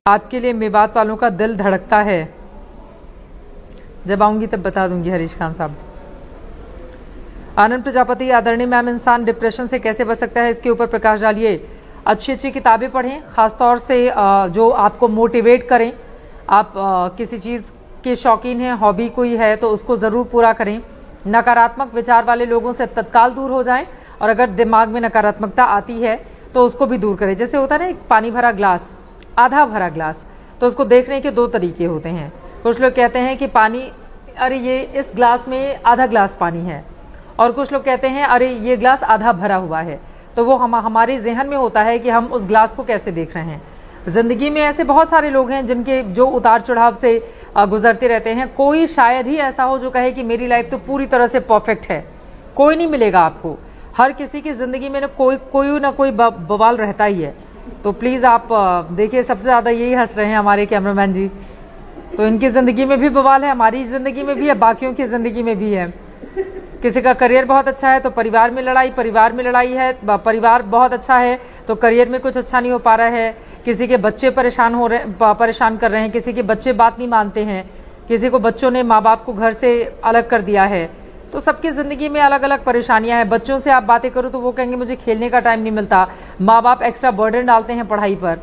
आपके लिए मेवात वालों का दिल धड़कता है। जब आऊंगी तब बता दूंगी हरीश खान साहब। आनंद प्रजापति, आदरणीय मैम, इंसान डिप्रेशन से कैसे बच सकता है, इसके ऊपर प्रकाश डालिए। अच्छी अच्छी किताबें पढ़ें, खासतौर से जो आपको मोटिवेट करें। आप किसी चीज़ के शौकीन हैं, हॉबी कोई है तो उसको ज़रूर पूरा करें। नकारात्मक विचार वाले लोगों से तत्काल दूर हो जाएं, और अगर दिमाग में नकारात्मकता आती है तो उसको भी दूर करें। जैसे होता है ना, एक पानी भरा ग्लास, आधा भरा ग्लास, तो उसको देखने के दो तरीके होते हैं। कुछ लोग कहते हैं कि पानी, अरे ये इस ग्लास में आधा ग्लास पानी है, और कुछ लोग कहते हैं अरे ये ग्लास आधा भरा हुआ है। तो वो हमारे जहन में होता है कि हम उस ग्लास को कैसे देख रहे हैं। जिंदगी में ऐसे बहुत सारे लोग हैं जिनके जो उतार चढ़ाव से गुजरते रहते हैं। कोई शायद ही ऐसा हो जो कहे कि मेरी लाइफ तो पूरी तरह से परफेक्ट है, कोई नहीं मिलेगा आपको। हर किसी की जिंदगी में ना कोई बवाल रहता ही है। तो प्लीज आप देखिए, सबसे ज्यादा यही हंस रहे हैं हमारे कैमरामैन जी। तो इनकी जिंदगी में भी बवाल है, हमारी जिंदगी में भी है, बाकियों की जिंदगी में भी है। किसी का करियर बहुत अच्छा है तो परिवार में लड़ाई, परिवार में लड़ाई है, परिवार बहुत अच्छा है तो करियर में कुछ अच्छा नहीं हो पा रहा है। किसी के बच्चे परेशान कर रहे हैं, किसी के बच्चे बात नहीं मानते हैं, किसी को बच्चों ने माँ बाप को घर से अलग कर दिया है। तो सबकी जिंदगी में अलग अलग परेशानियां हैं। बच्चों से आप बातें करो तो वो कहेंगे मुझे खेलने का टाइम नहीं मिलता। माँ बाप एक्स्ट्रा बर्डन डालते हैं पढ़ाई पर,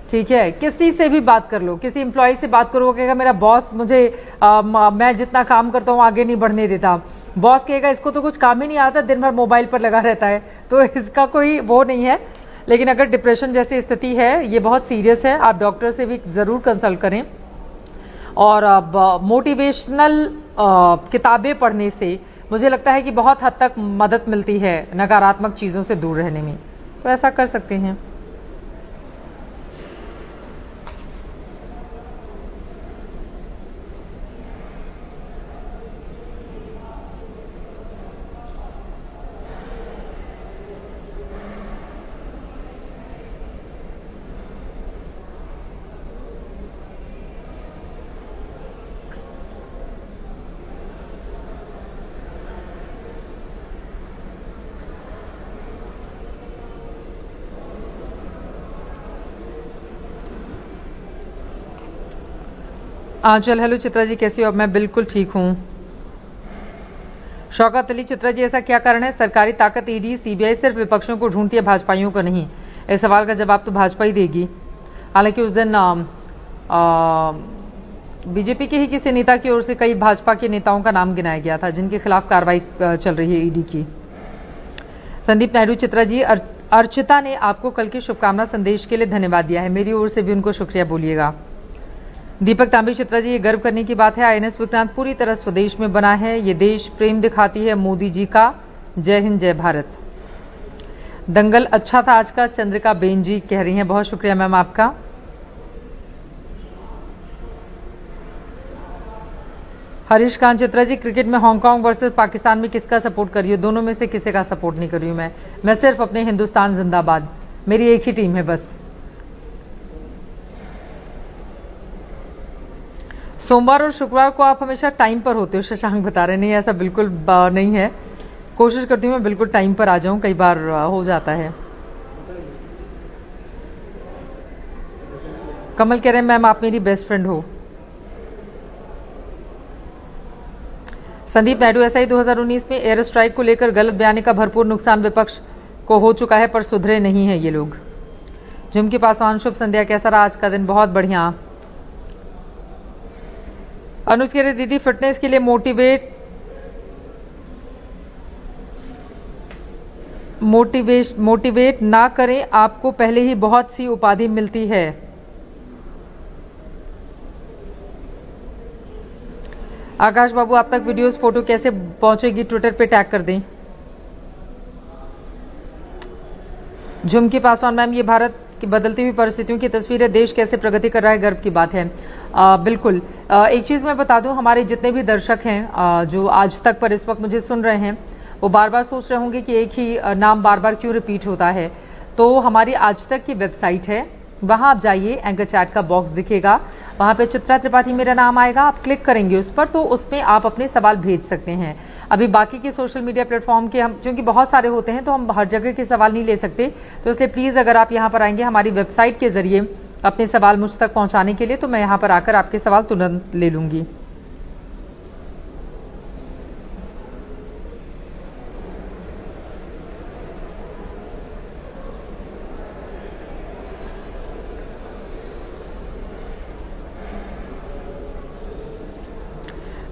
ठीक है। किसी से भी बात कर लो, किसी एम्प्लॉय से बात करो, वो कहेगा मेरा बॉस मुझे मैं जितना काम करता हूँ आगे नहीं बढ़ने देता। बॉस कहेगा इसको तो कुछ काम ही नहीं आता, दिन भर मोबाइल पर लगा रहता है। तो इसका कोई वो नहीं है। लेकिन अगर डिप्रेशन जैसी स्थिति है, ये बहुत सीरियस है, आप डॉक्टर से भी जरूर कंसल्ट करें। और मोटिवेशनल किताबें पढ़ने से मुझे लगता है कि बहुत हद तक मदद मिलती है नकारात्मक चीज़ों से दूर रहने में। तो ऐसा कर सकते हैं। आंचल, हेलो चित्रा जी, कैसी हो? अब मैं बिल्कुल ठीक हूँ। शौकत अली, चित्रा जी ऐसा क्या कारण है सरकारी ताकत ईडी सीबीआई सिर्फ विपक्षों को ढूंढती है, भाजपाइयों को नहीं? इस सवाल का जवाब तो भाजपा ही देगी। हालांकि उस दिन बीजेपी के ही किसी नेता की ओर से कई भाजपा के नेताओं का नाम गिनाया गया था जिनके खिलाफ कार्रवाई चल रही है ईडी की। संदीप नायडू, चित्रा जी अर्चिता ने आपको कल के शुभकामना संदेश के लिए धन्यवाद दिया है, मेरी ओर से भी उनको शुक्रिया बोलिएगा। दीपक तांबे, चित्रा जी ये गर्व करने की बात है, आईएनएस विक्रांत पूरी तरह स्वदेश में बना है, ये देश प्रेम दिखाती है मोदी जी का। जय हिंद, जय भारत। दंगल अच्छा था आज का, चंद्रिका बेन जी कह रही हैं। बहुत शुक्रिया मैम आपका। हरीश खान, चित्रा जी क्रिकेट में हांगकांग वर्सेस पाकिस्तान में किसका सपोर्ट कर रही हो? दोनों में से किसी का सपोर्ट नहीं कर रही हूं मैं सिर्फ अपने हिंदुस्तान जिंदाबाद, मेरी एक ही टीम है बस। सोमवार और शुक्रवार को आप हमेशा टाइम पर होते हो, शशांक बता रहे। नहीं, ऐसा बिल्कुल नहीं है, कोशिश करती हूँ मैं बिल्कुल टाइम पर आ जाऊं, कई बार हो जाता है। कमल कह रहे हैं मैम आप मेरी बेस्ट फ्रेंड हो। संदीप नायडू, ऐसा ही 2019 में एयर स्ट्राइक को लेकर गलत बयानी का भरपूर नुकसान विपक्ष को हो चुका है, पर सुधरे नहीं है ये लोग। झुमकी पासवान, शुभ संध्या, कैसा रहा आज का दिन? बहुत बढ़िया। अनुज कह रहे दीदी फिटनेस के लिए मोटिवेट ना करें, आपको पहले ही बहुत सी उपाधि मिलती है। आकाश बाबू, आप तक वीडियोस फोटो कैसे पहुंचेगी? ट्विटर पे टैग कर दें। झुमकी पासवान मैम, ये भारत की बदलती हुई परिस्थितियों की तस्वीर है, देश कैसे प्रगति कर रहा है, गर्व की बात है। बिल्कुल। एक चीज मैं बता दूं, हमारे जितने भी दर्शक हैं जो आज तक पर इस वक्त मुझे सुन रहे हैं, वो बार बार सोच रहे होंगे कि एक ही नाम बार बार क्यों रिपीट होता है। तो हमारी आज तक की वेबसाइट है, वहां आप जाइए, एंकर चैट का बॉक्स दिखेगा, वहां पे चित्रा त्रिपाठी मेरा नाम आएगा, आप क्लिक करेंगे उस पर, तो उसमें आप अपने सवाल भेज सकते हैं। अभी बाकी के सोशल मीडिया प्लेटफॉर्म के हम क्योंकि बहुत सारे होते हैं तो हम हर जगह के सवाल नहीं ले सकते, तो इसलिए प्लीज अगर आप यहाँ पर आएंगे, हमारी वेबसाइट के जरिए अपने सवाल मुझ तक पहुंचाने के लिए, तो मैं यहाँ पर आकर आपके सवाल तुरंत ले लूंगी।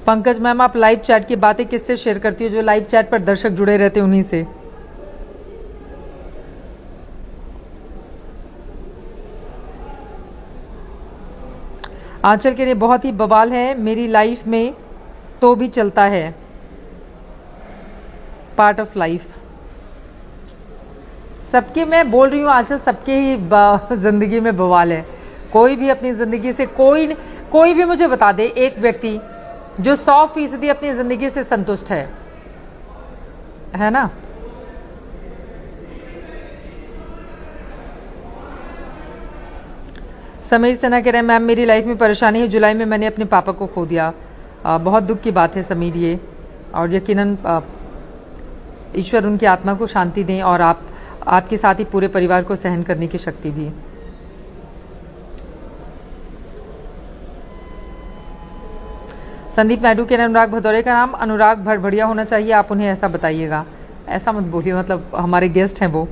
पंकज मैम, आप लाइव चैट की बातें किससे शेयर करती हो? जो लाइव चैट पर दर्शक जुड़े रहते हैं उन्हीं से। आंचल के लिए बहुत ही बवाल है, मेरी लाइफ में तो भी चलता है, पार्ट ऑफ लाइफ। सबके, मैं बोल रही हूँ आंचल, सबके ही जिंदगी में बवाल है। कोई भी अपनी जिंदगी से कोई भी मुझे बता दे एक व्यक्ति जो 100% अपनी जिंदगी से संतुष्ट है ना? समीर सिन्हा कह रहे हैं मैम मेरी लाइफ में परेशानी है, जुलाई में मैंने अपने पापा को खो दिया। बहुत दुख की बात है समीर ये, और यकीनन ईश्वर उनकी आत्मा को शांति दें और आपके साथ ही पूरे परिवार को सहन करने की शक्ति भी। संदीप नायडू के अनुराग भदौरे का नाम अनुराग भड़भड़िया होना चाहिए, आप उन्हें ऐसा बताइएगा। ऐसा मत बोलिए, मतलब हमारे गेस्ट हैं वो।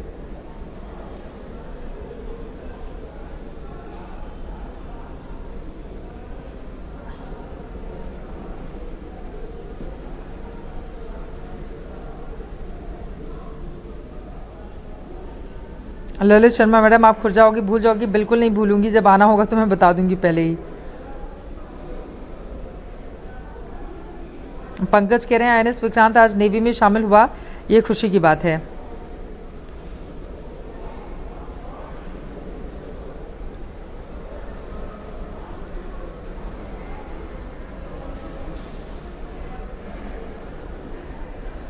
ललित शर्मा मैडम, आप खुद जाओगी, भूल जाओगी? बिल्कुल नहीं भूलूंगी, जब आना होगा तो मैं बता दूंगी पहले ही। पंकज कह रहे हैं INS विक्रांत आज नेवी में शामिल हुआ, ये खुशी की बात है।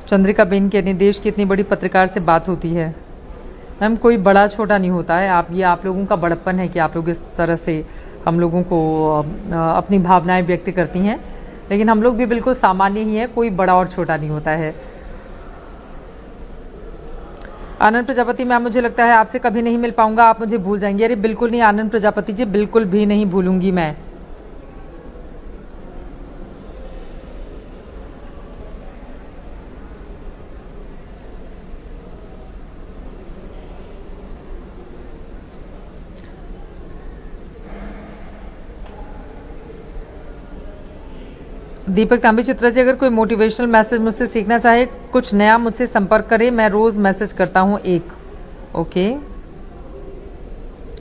चंद्रिका बेन कह रही देश की इतनी बड़ी पत्रकार से बात होती है। मैम कोई बड़ा छोटा नहीं होता है, आप लोगों का बड़प्पन है कि आप लोग इस तरह से हम लोगों को अपनी भावनाएं व्यक्त करती हैं, लेकिन हम लोग भी बिल्कुल सामान्य ही हैं, कोई बड़ा और छोटा नहीं होता है। आनंद प्रजापति मैम, मुझे लगता है आपसे कभी नहीं मिल पाऊंगा, आप मुझे भूल जाएंगे। अरे बिल्कुल नहीं आनंद प्रजापति जी, बिल्कुल भी नहीं भूलूंगी मैं। दीपक तांबी चित्रा जी, अगर कोई मोटिवेशनल मैसेज मुझसे सीखना चाहे, कुछ नया मुझसे संपर्क करे, मैं रोज मैसेज करता हूं एक। ओके।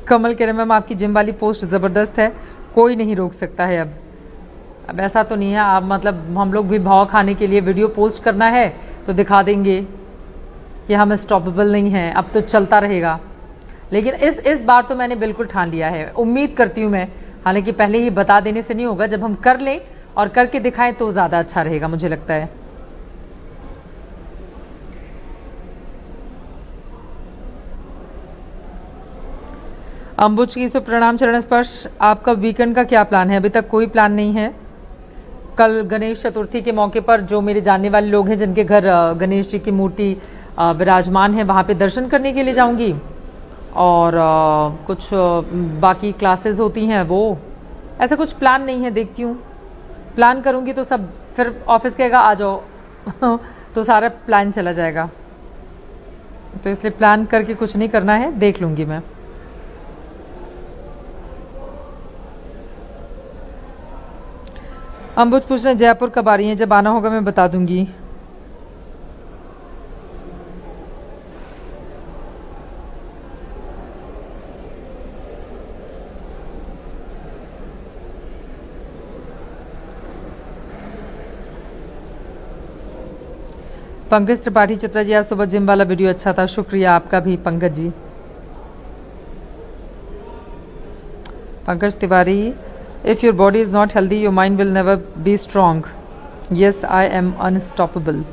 कमल कह रहे मैम आपकी जिम वाली पोस्ट जबरदस्त है, कोई नहीं रोक सकता है। अब ऐसा तो नहीं है, आप मतलब हम लोग भी भाव खाने के लिए वीडियो पोस्ट करना है तो दिखा देंगे कि हम स्टॉपेबल नहीं हैं, अब तो चलता रहेगा। लेकिन इस बार तो मैंने बिल्कुल ठान लिया है, उम्मीद करती हूं मैं, हालांकि पहले ही बता देने से नहीं होगा, जब हम कर लें और करके दिखाएं तो ज्यादा अच्छा रहेगा, मुझे लगता है। अंबुज की सो प्रणाम चरण स्पर्श, आपका वीकेंड का क्या प्लान है? अभी तक कोई प्लान नहीं है। कल गणेश चतुर्थी के मौके पर जो मेरे जानने वाले लोग हैं जिनके घर गणेश जी की मूर्ति विराजमान है, वहां पे दर्शन करने के लिए जाऊंगी, और कुछ बाकी क्लासेस होती हैं, वो ऐसा कुछ प्लान नहीं है। देखती हूँ, प्लान करूंगी तो सब फिर ऑफिस कहेगा आ जाओ तो सारा प्लान चला जाएगा, तो इसलिए प्लान करके कुछ नहीं करना है, देख लूंगी मैं। अंबुज पूछ रहे जयपुर कब आ रही हैं? जब आना होगा मैं बता दूंगी। पंकज त्रिपाठी चित्रा जी, आज सुबह जिम वाला वीडियो अच्छा था, शुक्रिया आपका भी Pankaj ji. Pankaj Tiwari, if your body is not healthy your mind will never be strong. Yes I am unstoppable.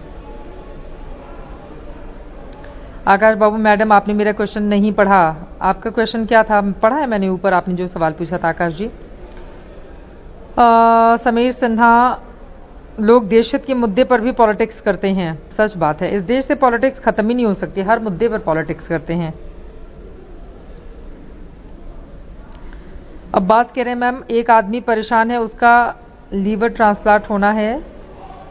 Akash Babu madam, आपने मेरा क्वेश्चन नहीं पढ़ा। आपका क्वेश्चन क्या था? पढ़ा है मैंने ऊपर, आपने जो सवाल पूछा था आकाश जी। समीर सिन्हा, लोग देश हित के मुद्दे पर भी पॉलिटिक्स करते हैं। सच बात है, इस देश से पॉलिटिक्स खत्म ही नहीं हो सकती, हर मुद्दे पर पॉलिटिक्स करते हैं। अब्बास कह रहे हैं मैम एक आदमी परेशान है, उसका लीवर ट्रांसप्लांट होना है,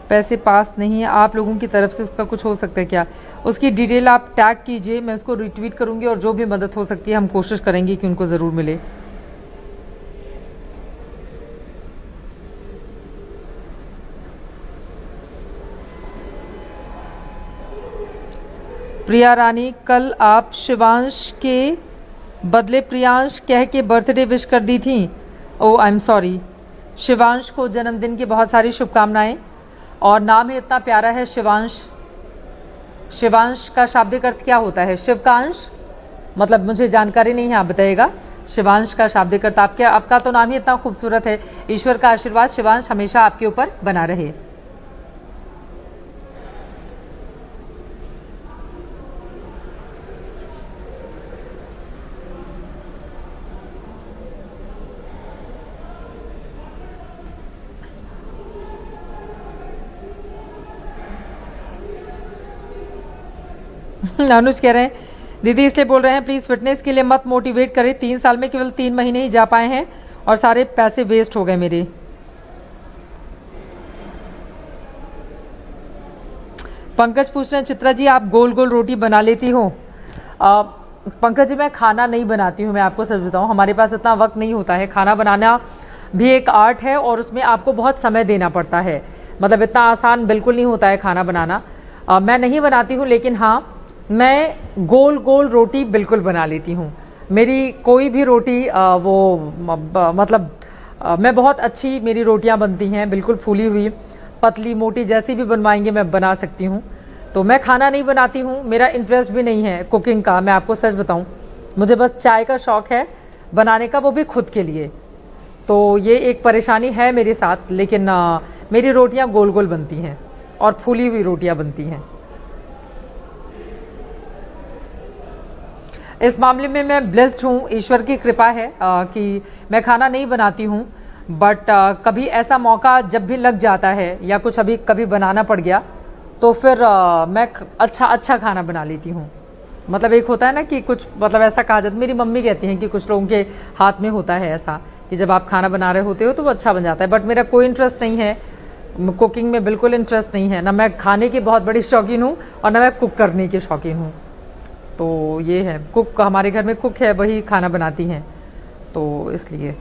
पैसे पास नहीं है, आप लोगों की तरफ से उसका कुछ हो सकता है क्या? उसकी डिटेल आप टैग कीजिए, मैं उसको रिट्वीट करूंगी और जो भी मदद हो सकती है हम कोशिश करेंगे कि उनको ज़रूर मिले। प्रिया रानी, कल आप शिवांश के बदले प्रियांश कह के बर्थडे विश कर दी थी। ओ आई एम सॉरी। शिवांश को जन्मदिन की बहुत सारी शुभकामनाएं, और नाम ही इतना प्यारा है शिवांश। शिवांश का शाब्दिक अर्थ क्या होता है? शिवकांश, मतलब मुझे जानकारी नहीं है, आप बताइएगा। शिवांश का शाब्दिक अर्थ आपका तो नाम ही इतना खूबसूरत है। ईश्वर का आशीर्वाद शिवांश हमेशा आपके ऊपर बना रहे। अनुज कह रहे हैं दीदी इसलिए बोल रहे हैं प्लीज फिटनेस के लिए मत मोटिवेट करें, 3 साल में केवल 3 महीने ही जा पाए हैं और सारे पैसे वेस्ट हो गए मेरे। पंकज पूछ रहे हैं चित्रा जी आप गोल गोल रोटी बना लेती हो? पंकज जी मैं खाना नहीं बनाती हूँ, मैं आपको सच बताऊं, हमारे पास इतना वक्त नहीं होता है। खाना बनाना भी एक आर्ट है और उसमें आपको बहुत समय देना पड़ता है, मतलब इतना आसान बिल्कुल नहीं होता है खाना बनाना। मैं नहीं बनाती हूँ, लेकिन हाँ मैं गोल गोल रोटी बिल्कुल बना लेती हूँ। मेरी कोई भी रोटी मतलब मैं बहुत अच्छी मेरी रोटियाँ बनती हैं, बिल्कुल फूली हुई, पतली मोटी, जैसी भी बनवाएंगे मैं बना सकती हूँ। तो मैं खाना नहीं बनाती हूँ, मेरा इंटरेस्ट भी नहीं है कुकिंग का, मैं आपको सच बताऊँ। मुझे बस चाय का शौक है बनाने का, वो भी खुद के लिए। तो ये एक परेशानी है मेरे साथ, लेकिन मेरी रोटियाँ गोल गोल बनती हैं और फूली हुई रोटियाँ बनती हैं। इस मामले में मैं ब्लेस्ड हूँ, ईश्वर की कृपा है कि मैं खाना नहीं बनाती हूँ, बट कभी ऐसा मौका जब भी लग जाता है या कुछ कभी बनाना पड़ गया तो फिर मैं अच्छा खाना बना लेती हूँ। मतलब एक होता है ना कि कुछ, मतलब ऐसा कहा जाता है, मेरी मम्मी कहती हैं कि कुछ लोगों के हाथ में होता है ऐसा कि जब आप खाना बना रहे होते हो तो वो अच्छा बन जाता है। बट मेरा कोई इंटरेस्ट नहीं है कुकिंग में, बिल्कुल इंटरेस्ट नहीं है। ना मैं खाने की बहुत बड़ी शौकीन हूँ और ना मैं कुक करने की शौकीन हूँ। तो ये है, कुक हमारे घर में कुक है, वही खाना बनाती हैं, तो इसलिए।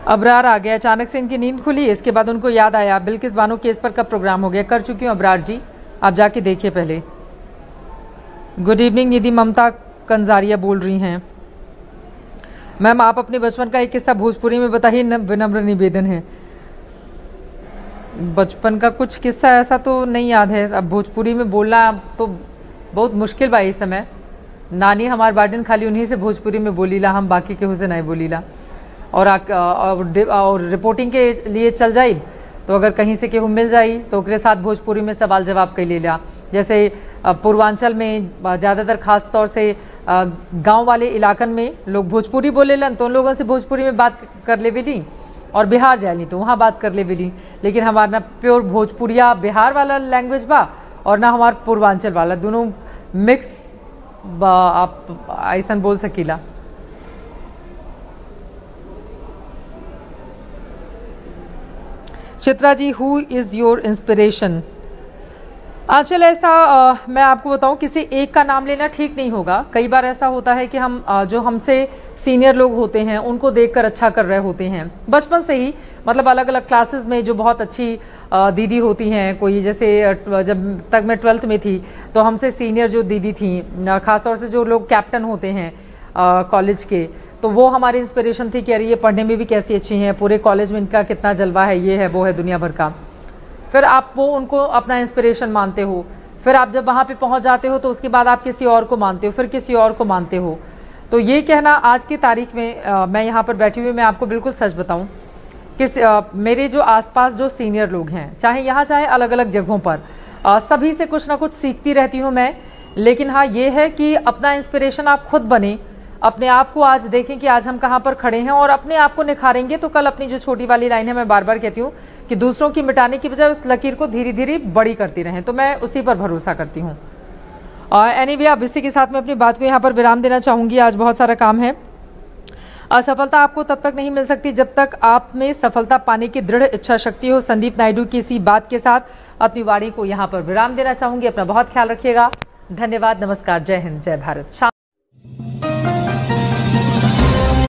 अबरार आ गया, अचानक से इनकी नींद खुली, इसके बाद उनको याद आया बिल्किस बानो केस पर कब प्रोग्राम हो गया। कर चुकी हूँ अबरार जी, आप जाके देखिए पहले। गुड इवनिंग दीदी, ममता कंजारिया बोल रही हैं। मैम आप अपने बचपन का एक किस्सा भोजपुरी में बताइए, विनम्र निवेदन है। बचपन का कुछ किस्सा ऐसा तो नहीं याद है, अब भोजपुरी में बोलना तो बहुत मुश्किल बा इस समय। नानी हमार बाटिन खाली उन्हीं से भोजपुरी में बोलीला, हम बाकी केहू से नहीं बोलीला। और रिपोर्टिंग के लिए चल जाई तो अगर कहीं से केहू मिल जाई तो ओकरे साथ भोजपुरी में सवाल जवाब कर लेला। जैसे पूर्वांचल में ज़्यादातर खास तौर से गांव वाले इलाकन में लोग भोजपुरी बोलेलन, तो उन लोगों से भोजपुरी में बात कर ले बेली, और बिहार जाए तो वहाँ बात कर ले बेली। लेकिन हमारा ना प्योर भोजपुरिया बिहार वाला लैंग्वेज बा और ना हमारा पूर्वांचल वाला, दोनों मिक्स आप ऐसा बोल सकीला। Chitra ji, who is your inspiration? आंचल, ऐसा मैं आपको बताऊं, किसी एक का नाम लेना ठीक नहीं होगा। कई बार ऐसा होता है कि हम जो हमसे सीनियर लोग होते हैं उनको देखकर अच्छा कर रहे होते हैं बचपन से ही, मतलब अलग अलग क्लासेस में जो बहुत अच्छी दीदी होती हैं, कोई जैसे जब तक मैं 12th में थी तो हमसे सीनियर जो दीदी थी, खासतौर से जो लोग कैप्टन होते हैं कॉलेज के, तो वो हमारी इंस्पिरेशन थी कि अरे ये पढ़ने में भी कैसी अच्छी हैं, पूरे कॉलेज में इनका कितना जलवा है, ये है वो है दुनिया भर का। फिर आप वो उनको अपना इंस्पिरेशन मानते हो, फिर आप जब वहाँ पे पहुँच जाते हो तो उसके बाद आप किसी और को मानते हो, फिर किसी और को मानते हो। तो ये कहना आज की तारीख में मैं यहाँ पर बैठी हुई मैं आपको बिल्कुल सच बताऊँ कि मेरे जो आसपास जो सीनियर लोग हैं, चाहे यहाँ चाहे अलग अलग जगहों पर, सभी से कुछ ना कुछ सीखती रहती हूँ मैं। लेकिन हाँ ये है कि अपना इंस्पिरेशन आप खुद बने, अपने आप को आज देखें कि आज हम कहाँ पर खड़े हैं और अपने आप को निखारेंगे तो कल, अपनी जो छोटी वाली लाइन है मैं बार बार कहती हूँ कि दूसरों की मिटाने की बजाय उस लकीर को धीरे धीरे बड़ी करती रहें। तो मैं उसी पर भरोसा करती हूँ। और एनीवे अब इसी के साथ मैं अपनी बात को यहाँ पर विराम देना चाहूंगी। आज बहुत सारा काम है। असफलता आपको तब तक नहीं मिल सकती जब तक आप में सफलता पाने की दृढ़ इच्छा शक्ति हो। संदीप नायडू की इसी बात के साथ अपनी वाणी को यहाँ पर विराम देना चाहूंगी। अपना बहुत ख्याल रखिएगा। धन्यवाद, नमस्कार, जय हिंद, जय भारत।